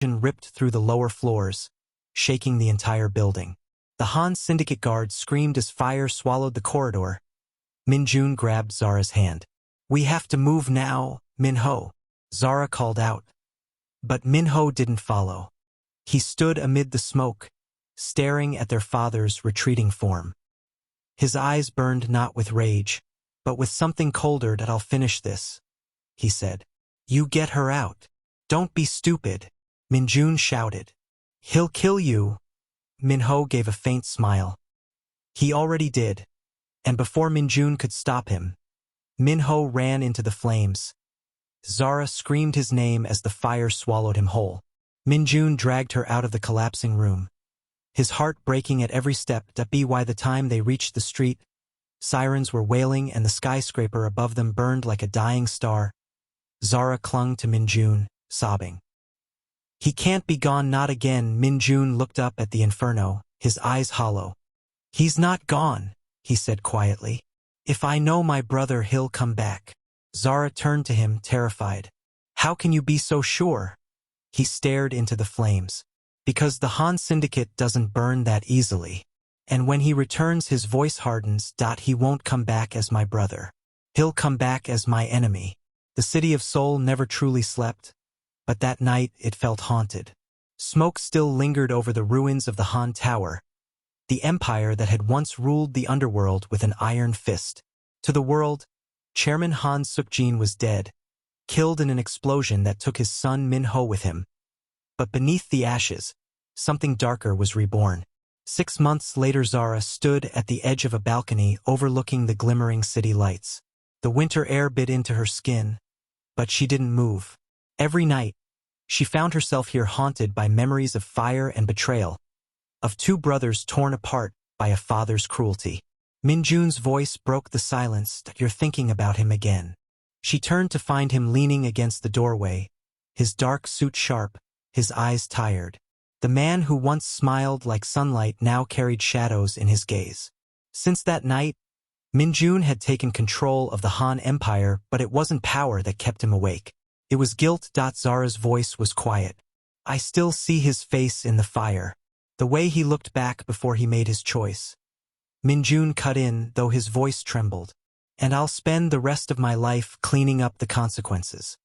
ripped through the lower floors, shaking the entire building. The Han Syndicate guards screamed as fire swallowed the corridor. Minho grabbed Zara's hand. "We have to move now, Minho," Zara called out. But Minho didn't follow. He stood amid the smoke, staring at their father's retreating form. His eyes burned not with rage, but with something colder. "That I'll finish this," he said. "You get her out. Don't be stupid," Minho shouted. "He'll kill you." Minho gave a faint smile. He already did, and before Minho could stop him, Minho ran into the flames. Zara screamed his name as the fire swallowed him whole. Minho dragged her out of the collapsing room, his heart breaking at every step. By the time they reached the street, sirens were wailing and the skyscraper above them burned like a dying star. Zara clung to Minho, sobbing. "He can't be gone, not again." Minho looked up at the inferno, his eyes hollow. "He's not gone," he said quietly. "If I know my brother, he'll come back." Zara turned to him, terrified. "How can you be so sure?" He stared into the flames. "Because the Han Syndicate doesn't burn that easily. And when he returns, his voice hardens. He won't come back as my brother. He'll come back as my enemy." The city of Seoul never truly slept, but that night it felt haunted. Smoke still lingered over the ruins of the Han Tower, the empire that had once ruled the underworld with an iron fist. To the world, Chairman Han Suk-jin was dead, killed in an explosion that took his son Minho with him. But beneath the ashes, something darker was reborn. 6 months later, Zara stood at the edge of a balcony overlooking the glimmering city lights. The winter air bit into her skin, but she didn't move. Every night, she found herself here, haunted by memories of fire and betrayal, of two brothers torn apart by a father's cruelty. Minho's voice broke the silence. "You're thinking about him again." She turned to find him leaning against the doorway, his dark suit sharp, his eyes tired. The man who once smiled like sunlight now carried shadows in his gaze. Since that night, Minho had taken control of the Han Empire, but it wasn't power that kept him awake. It was guilt. Zara's voice was quiet. "I still see his face in the fire, the way he looked back before he made his choice." Minho cut in, though his voice trembled. "And I'll spend the rest of my life cleaning up the consequences."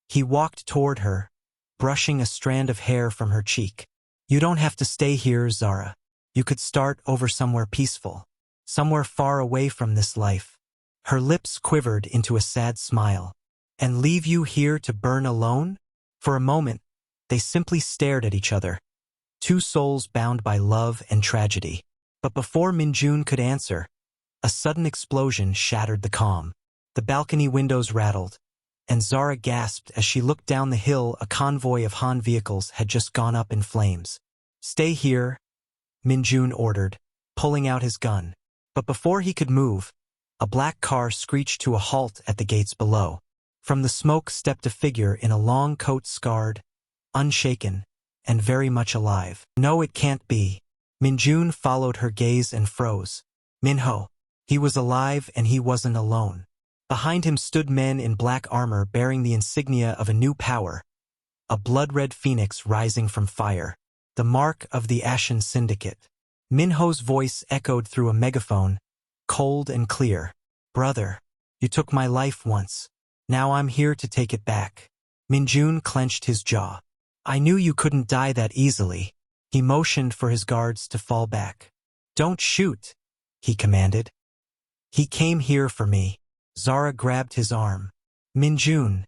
He walked toward her, brushing a strand of hair from her cheek. "You don't have to stay here, Zara. You could start over somewhere peaceful, somewhere far away from this life." Her lips quivered into a sad smile. "And leave you here to burn alone?" For a moment, they simply stared at each other, two souls bound by love and tragedy. But before Minho could answer, a sudden explosion shattered the calm. The balcony windows rattled, and Zara gasped as she looked down the hill. A convoy of Han vehicles had just gone up in flames. "Stay here," Minho ordered, pulling out his gun. But before he could move, a black car screeched to a halt at the gates below. From the smoke stepped a figure in a long coat, scarred, unshaken, and very much alive. "No, it can't be." Minho followed her gaze and froze. Minho. He was alive, and he wasn't alone. Behind him stood men in black armor bearing the insignia of a new power, a blood-red phoenix rising from fire, the mark of the Ashen Syndicate. Minho's voice echoed through a megaphone, cold and clear. "Brother, you took my life once. Now I'm here to take it back." Minho clenched his jaw. "I knew you couldn't die that easily." He motioned for his guards to fall back. "Don't shoot," he commanded. "He came here for me." Zara grabbed his arm. "Minho,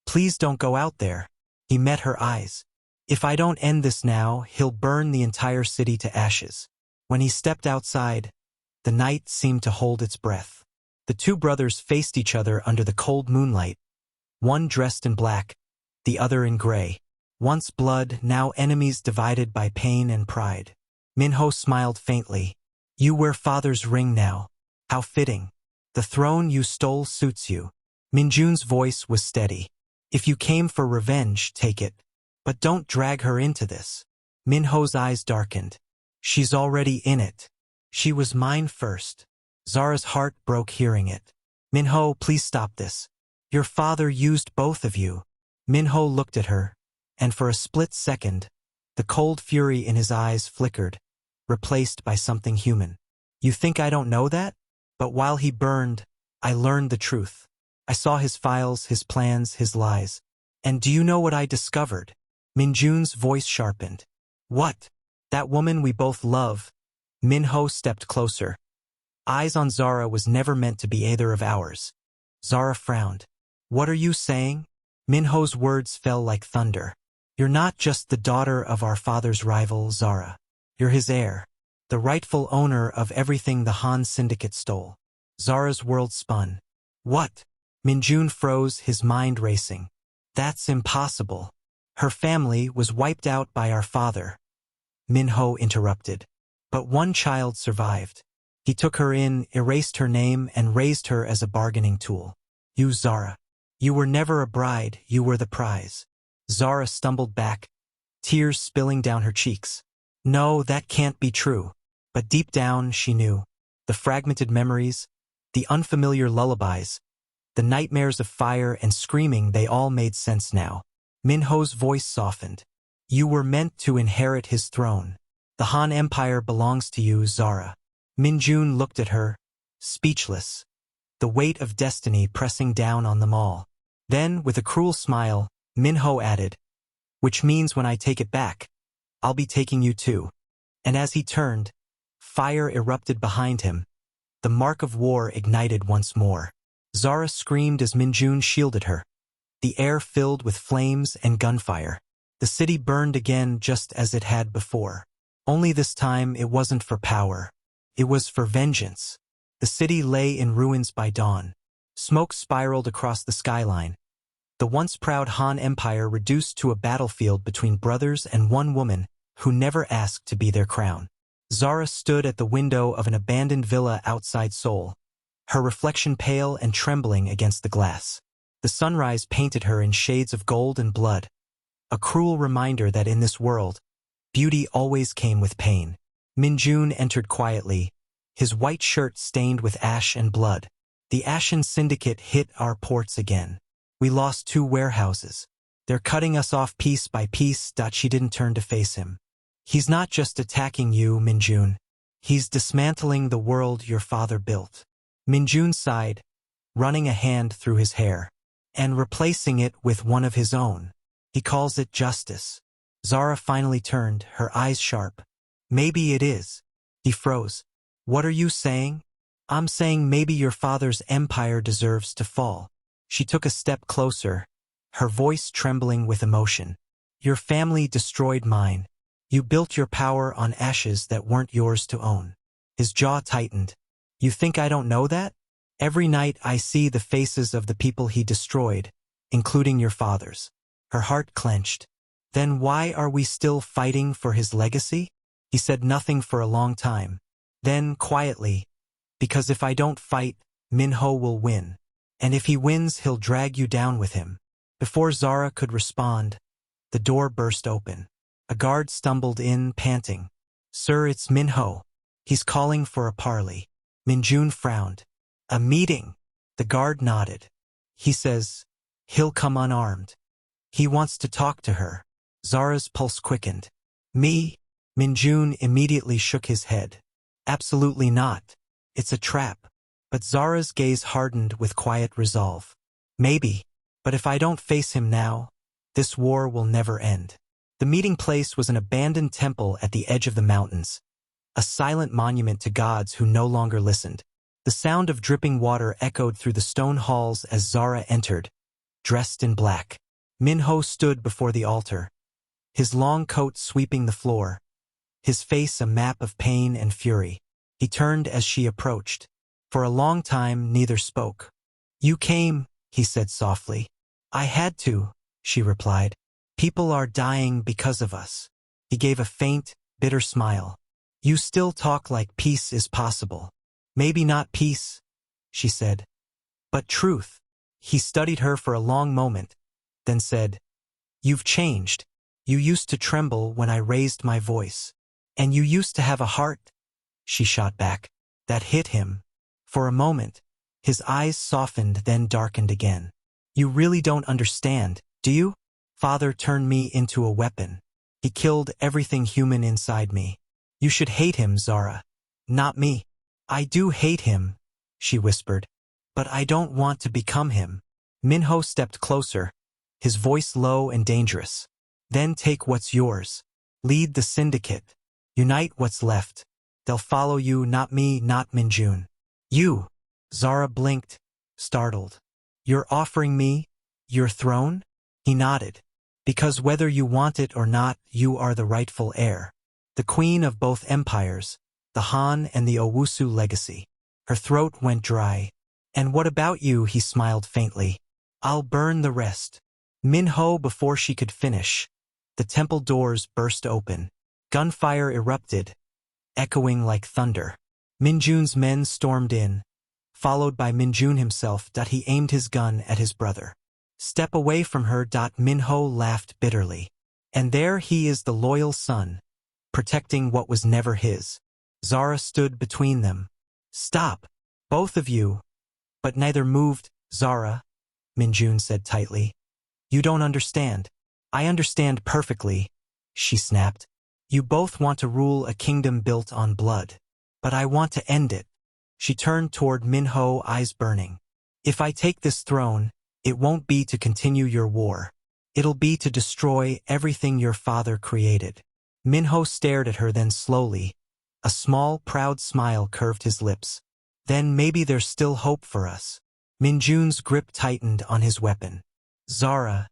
please don't go out there." He met her eyes. "If I don't end this now, he'll burn the entire city to ashes." When he stepped outside, the night seemed to hold its breath. The two brothers faced each other under the cold moonlight, one dressed in black, the other in gray. Once blood, now enemies, divided by pain and pride. Minho smiled faintly. "You wear father's ring now. How fitting. The throne you stole suits you." Minho's voice was steady. "If you came for revenge, take it. But don't drag her into this." Minho's eyes darkened. "She's already in it. She was mine first." Zara's heart broke hearing it. "Minho, please stop this. Your father used both of you." Minho looked at her, and for a split second, the cold fury in his eyes flickered, replaced by something human. You think I don't know that? But while he burned, I learned the truth. I saw his files, his plans, his lies. And do you know what I discovered? Minjun's voice sharpened. What? That woman we both love. Minho stepped closer. Eyes on Zara was never meant to be either of ours. Zara frowned. What are you saying? Minho's words fell like thunder. You're not just the daughter of our father's rival, Zara. You're his heir, the rightful owner of everything the Han Syndicate stole. Zara's world spun. What? Minjun froze, his mind racing. That's impossible. Her family was wiped out by our father. Minho interrupted. But one child survived. He took her in, erased her name, and raised her as a bargaining tool. You, Zara. You were never a bride, you were the prize. Zara stumbled back, tears spilling down her cheeks. No, that can't be true. But deep down, she knew. The fragmented memories, the unfamiliar lullabies, the nightmares of fire and screaming, they all made sense now. Minho's voice softened. You were meant to inherit his throne. The Han Empire belongs to you, Zara. Minjun looked at her, speechless, the weight of destiny pressing down on them all. Then, with a cruel smile, Minho added, which means when I take it back, I'll be taking you too. And as he turned, fire erupted behind him. The mark of war ignited once more. Zara screamed as Minjun shielded her. The air filled with flames and gunfire. The city burned again just as it had before. Only this time it wasn't for power. It was for vengeance. The city lay in ruins by dawn. Smoke spiraled across the skyline. The once proud Han Empire reduced to a battlefield between brothers and one woman who never asked to be their crown. Zara stood at the window of an abandoned villa outside Seoul, her reflection pale and trembling against the glass. The sunrise painted her in shades of gold and blood, a cruel reminder that in this world, beauty always came with pain. Minjun entered quietly, his white shirt stained with ash and blood. The Ashen Syndicate hit our ports again. We lost 2 warehouses. They're cutting us off piece by piece. She didn't turn to face him. He's not just attacking you, Minjun. He's dismantling the world your father built. Minjun sighed, running a hand through his hair, and replacing it with one of his own. He calls it justice. Zara finally turned, her eyes sharp. Maybe it is. He froze. What are you saying? I'm saying maybe your father's empire deserves to fall. She took a step closer, her voice trembling with emotion. Your family destroyed mine. You built your power on ashes that weren't yours to own. His jaw tightened. You think I don't know that? Every night I see the faces of the people he destroyed, including your father's. Her heart clenched. Then why are we still fighting for his legacy? He said nothing for a long time. Then, quietly, because if I don't fight, Minho will win. And if he wins, he'll drag you down with him. Before Zara could respond, the door burst open. A guard stumbled in, panting. Sir, it's Minho. He's calling for a parley. Minjun frowned. A meeting. The guard nodded. He says, he'll come unarmed. He wants to talk to her. Zara's pulse quickened. Me? Minjun immediately shook his head. Absolutely not. It's a trap. But Zara's gaze hardened with quiet resolve. Maybe. But if I don't face him now, this war will never end. The meeting place was an abandoned temple at the edge of the mountains, a silent monument to gods who no longer listened. The sound of dripping water echoed through the stone halls as Zara entered, dressed in black. Minho stood before the altar, his long coat sweeping the floor, his face a map of pain and fury. He turned as she approached. For a long time, neither spoke. You came, he said softly. I had to, she replied. People are dying because of us. He gave a faint, bitter smile. You still talk like peace is possible. Maybe not peace, she said, but truth. He studied her for a long moment, then said, You've changed. You used to tremble when I raised my voice. And you used to have a heart, she shot back. That hit him. For a moment, his eyes softened then darkened again. You really don't understand, do you? Father turned me into a weapon. He killed everything human inside me. You should hate him, Zara. Not me. I do hate him, she whispered. But I don't want to become him. Minho stepped closer, his voice low and dangerous. Then take what's yours. Lead the syndicate. Unite what's left. They'll follow you, not me, not Minjun. You. Zara blinked, startled. You're offering me your throne? He nodded. Because whether you want it or not, you are the rightful heir. The queen of both empires, the Han and the Owusu legacy. Her throat went dry. And what about you? He smiled faintly. I'll burn the rest. Minho, before she could finish, the temple doors burst open. Gunfire erupted, echoing like thunder. Minjun's men stormed in, followed by Minjun himself. He aimed his gun at his brother. Step away from her. Minho laughed bitterly. And there he is, the loyal son, protecting what was never his. Zara stood between them. Stop, both of you. But neither moved. Zara, Minjun said tightly. You don't understand. I understand perfectly, she snapped. You both want to rule a kingdom built on blood. But I want to end it. She turned toward Minho, eyes burning. If I take this throne, it won't be to continue your war. It'll be to destroy everything your father created. Minho stared at her, then slowly, a small, proud smile curved his lips. Then maybe there's still hope for us. Minjun's grip tightened on his weapon. Zara,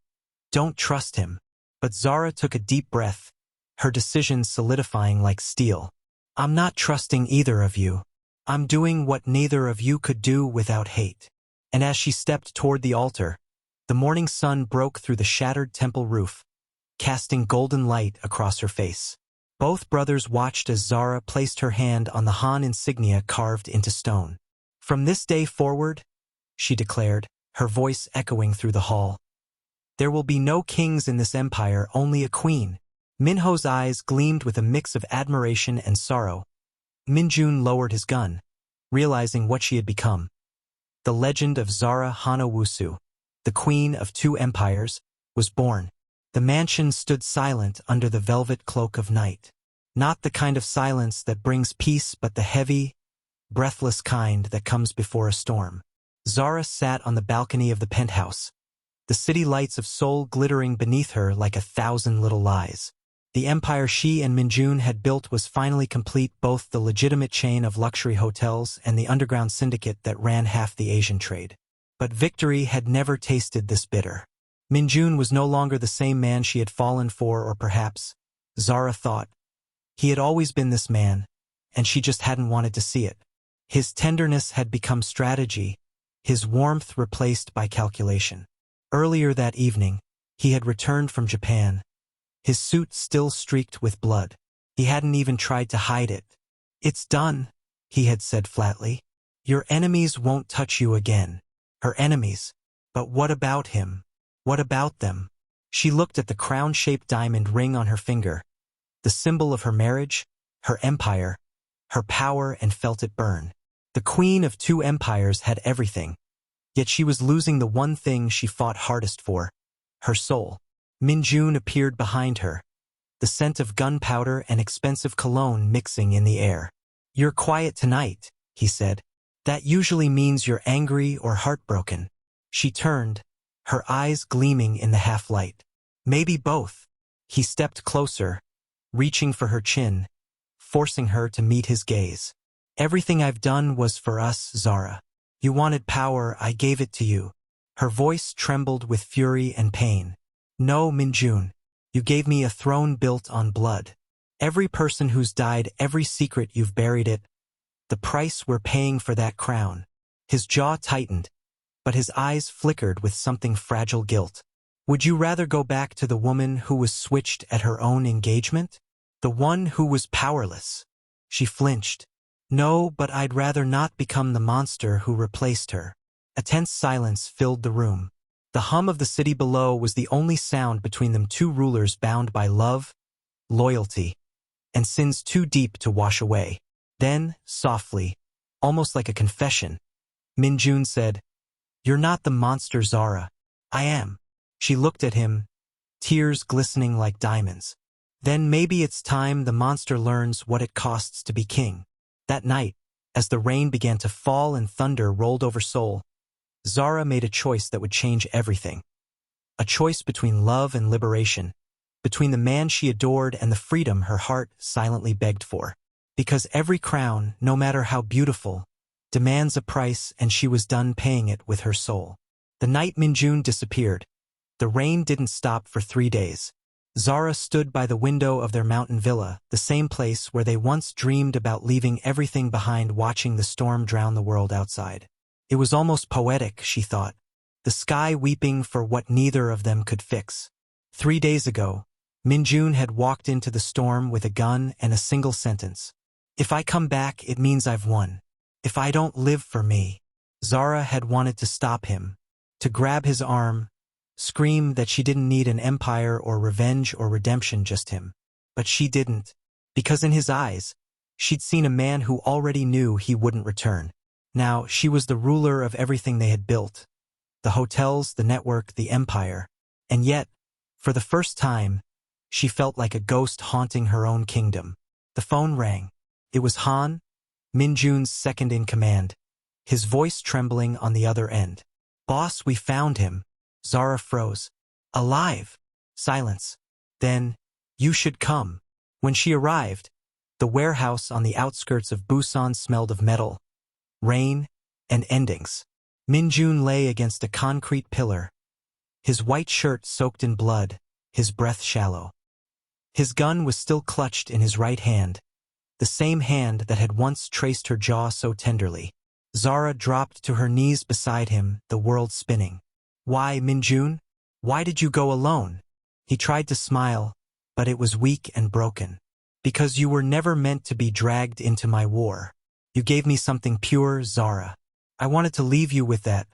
don't trust him. But Zara took a deep breath, her decision solidifying like steel. I'm not trusting either of you. I'm doing what neither of you could do without hate. And as she stepped toward the altar, the morning sun broke through the shattered temple roof, casting golden light across her face. Both brothers watched as Zara placed her hand on the Han insignia carved into stone. From this day forward, she declared, her voice echoing through the hall, there will be no kings in this empire, only a queen. Minho's eyes gleamed with a mix of admiration and sorrow. Minjun lowered his gun, realizing what she had become. The legend of Zara Hanawusu, the queen of two empires, was born. The mansion stood silent under the velvet cloak of night. Not the kind of silence that brings peace, but the heavy, breathless kind that comes before a storm. Zara sat on the balcony of the penthouse, the city lights of Seoul glittering beneath her like 1,000 little lies. The empire she and Minjun had built was finally complete, both the legitimate chain of luxury hotels and the underground syndicate that ran half the Asian trade. But victory had never tasted this bitter. Minjun was no longer the same man she had fallen for, or perhaps, Zara thought, he had always been this man, and she just hadn't wanted to see it. His tenderness had become strategy, his warmth replaced by calculation. Earlier that evening, he had returned from Japan, his suit still streaked with blood. He hadn't even tried to hide it. It's done, he had said flatly. Your enemies won't touch you again. Her enemies. But what about him? What about them? She looked at the crown-shaped diamond ring on her finger, the symbol of her marriage, her empire, her power, and felt it burn. The queen of two empires had everything, yet she was losing the one thing she fought hardest for, her soul. Minjun appeared behind her, the scent of gunpowder and expensive cologne mixing in the air. You're quiet tonight, he said. That usually means you're angry or heartbroken. She turned, her eyes gleaming in the half-light. Maybe both. He stepped closer, reaching for her chin, forcing her to meet his gaze. Everything I've done was for us, Zara. You wanted power, I gave it to you. Her voice trembled with fury and pain. No, Minjun. You gave me a throne built on blood. Every person who's died, every secret you've buried it. The price we're paying for that crown. His jaw tightened, but his eyes flickered with something fragile guilt. Would you rather go back to the woman who was switched at her own engagement? The one who was powerless? She flinched. No, but I'd rather not become the monster who replaced her. A tense silence filled the room. The hum of the city below was the only sound between them, two rulers bound by love, loyalty, and sins too deep to wash away. Then, softly, almost like a confession, Minjun said, You're not the monster, Zara. I am. She looked at him, tears glistening like diamonds. Then maybe it's time the monster learns what it costs to be king. That night, as the rain began to fall and thunder rolled over Seoul, Zara made a choice that would change everything. A choice between love and liberation, between the man she adored and the freedom her heart silently begged for. Because every crown, no matter how beautiful, demands a price, and she was done paying it with her soul. The night Minho disappeared, the rain didn't stop for 3 days. Zara stood by the window of their mountain villa, the same place where they once dreamed about leaving everything behind, watching the storm drown the world outside. It was almost poetic, she thought, the sky weeping for what neither of them could fix. 3 days ago, Minho had walked into the storm with a gun and a single sentence. If I come back, it means I've won. If I don't live for me. Zara had wanted to stop him, to grab his arm, scream that she didn't need an empire or revenge or redemption, just him. But she didn't, because in his eyes, she'd seen a man who already knew he wouldn't return. Now she was the ruler of everything they had built, the hotels, the network, the empire. And yet, for the first time, she felt like a ghost haunting her own kingdom. The phone rang. It was Han, Minho's second-in-command, his voice trembling on the other end. "Boss, we found him." Zara froze. "Alive." Silence. Then, "You should come." When she arrived, the warehouse on the outskirts of Busan smelled of metal, rain, and endings. Minho lay against a concrete pillar, his white shirt soaked in blood, his breath shallow. His gun was still clutched in his right hand, the same hand that had once traced her jaw so tenderly. Zara dropped to her knees beside him, the world spinning. "Why, Minho? Why did you go alone?" He tried to smile, but it was weak and broken. "Because you were never meant to be dragged into my war. You gave me something pure, Zara. I wanted to leave you with that.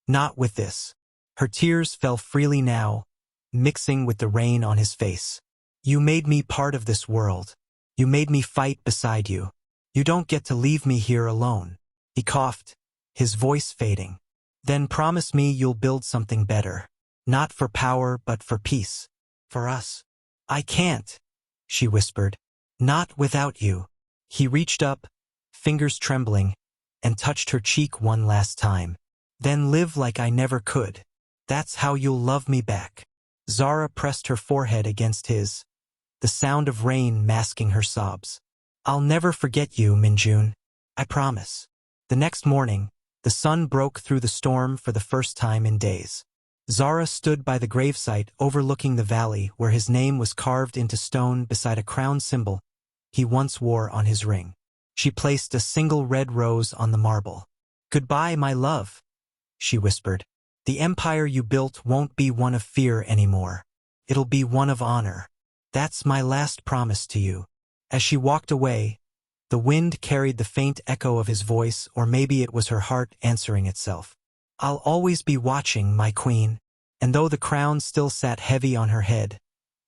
Not with this." Her tears fell freely now, mixing with the rain on his face. "You made me part of this world. You made me fight beside you. You don't get to leave me here alone." He coughed, his voice fading. "Then promise me you'll build something better. Not for power, but for peace. For us." "I can't," she whispered. "Not without you." He reached up, fingers trembling, and touched her cheek one last time. "Then live like I never could. That's how you'll love me back." Zara pressed her forehead against his, the sound of rain masking her sobs. "I'll never forget you, Minho. I promise." The next morning, the sun broke through the storm for the first time in days. Zara stood by the gravesite overlooking the valley where his name was carved into stone beside a crown symbol he once wore on his ring. She placed a single red rose on the marble. "Goodbye, my love," she whispered. "The empire you built won't be one of fear anymore. It'll be one of honor. That's my last promise to you." As she walked away, the wind carried the faint echo of his voice, or maybe it was her heart answering itself. "I'll always be watching, my queen." And though the crown still sat heavy on her head,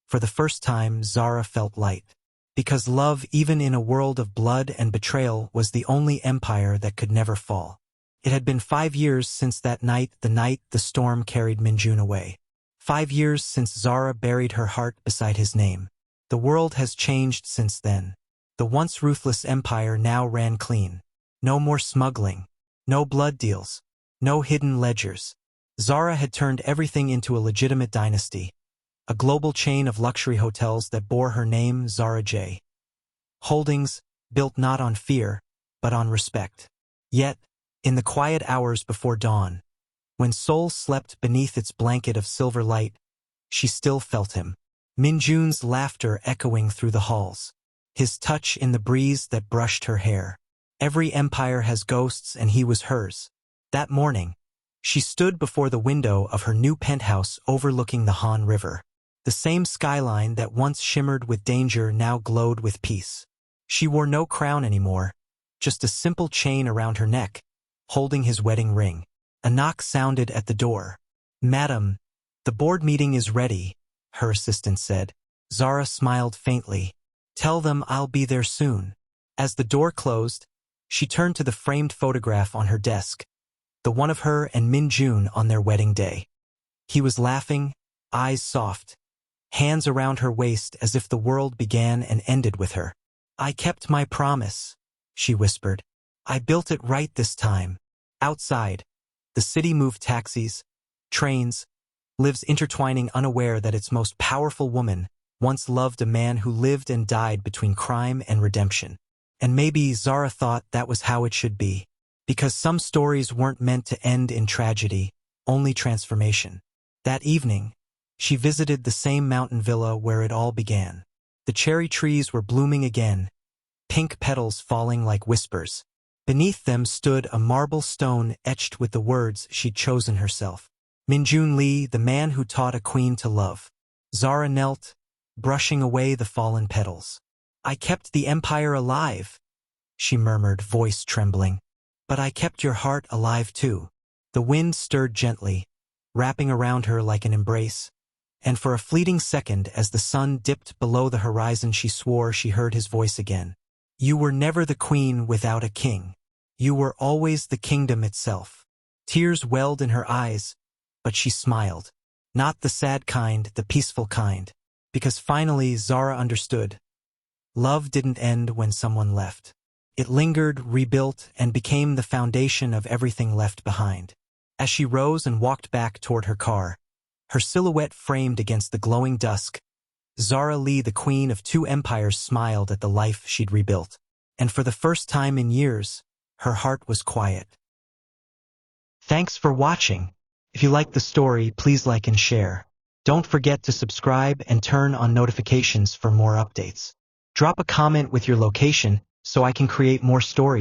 for the first time Zara felt light. Because love, even in a world of blood and betrayal, was the only empire that could never fall. It had been 5 years since that night the storm carried Minho away. 5 years since Zara buried her heart beside his name. The world has changed since then. The once ruthless empire now ran clean. No more smuggling, no blood deals, no hidden ledgers. Zara had turned everything into a legitimate dynasty, a global chain of luxury hotels that bore her name, Zara J. Holdings, built not on fear, but on respect. Yet, in the quiet hours before dawn, when Seoul slept beneath its blanket of silver light, she still felt him. Minho's laughter echoing through the halls, his touch in the breeze that brushed her hair. Every empire has ghosts, and he was hers. That morning, she stood before the window of her new penthouse overlooking the Han River. The same skyline that once shimmered with danger now glowed with peace. She wore no crown anymore, just a simple chain around her neck, holding his wedding ring. A knock sounded at the door. "Madam, the board meeting is ready," her assistant said. Zara smiled faintly. "Tell them I'll be there soon." As the door closed, she turned to the framed photograph on her desk, the one of her and Minho on their wedding day. He was laughing, eyes soft, hands around her waist as if the world began and ended with her. "I kept my promise," she whispered. "I built it right this time." Outside, the city moved taxis, trains, lives intertwining, unaware that its most powerful woman once loved a man who lived and died between crime and redemption. And maybe Zara thought that was how it should be, because some stories weren't meant to end in tragedy, only transformation. That evening, she visited the same mountain villa where it all began. The cherry trees were blooming again, pink petals falling like whispers. Beneath them stood a marble stone etched with the words she'd chosen herself. Minho Lee, the man who taught a queen to love. Zara knelt, brushing away the fallen petals. "I kept the empire alive," she murmured, voice trembling. "But I kept your heart alive too." The wind stirred gently, wrapping around her like an embrace. And for a fleeting second, as the sun dipped below the horizon, she swore she heard his voice again. "You were never the queen without a king. You were always the kingdom itself." Tears welled in her eyes, but she smiled. Not the sad kind, the peaceful kind. Because finally Zara understood. Love didn't end when someone left. It lingered, rebuilt, and became the foundation of everything left behind. As she rose and walked back toward her car, her silhouette framed against the glowing dusk, Zara Lee, the queen of two empires, smiled at the life she'd rebuilt. And for the first time in years, her heart was quiet. Thanks for watching. If you liked the story, please like and share. Don't forget to subscribe and turn on notifications for more updates. Drop a comment with your location so I can create more stories.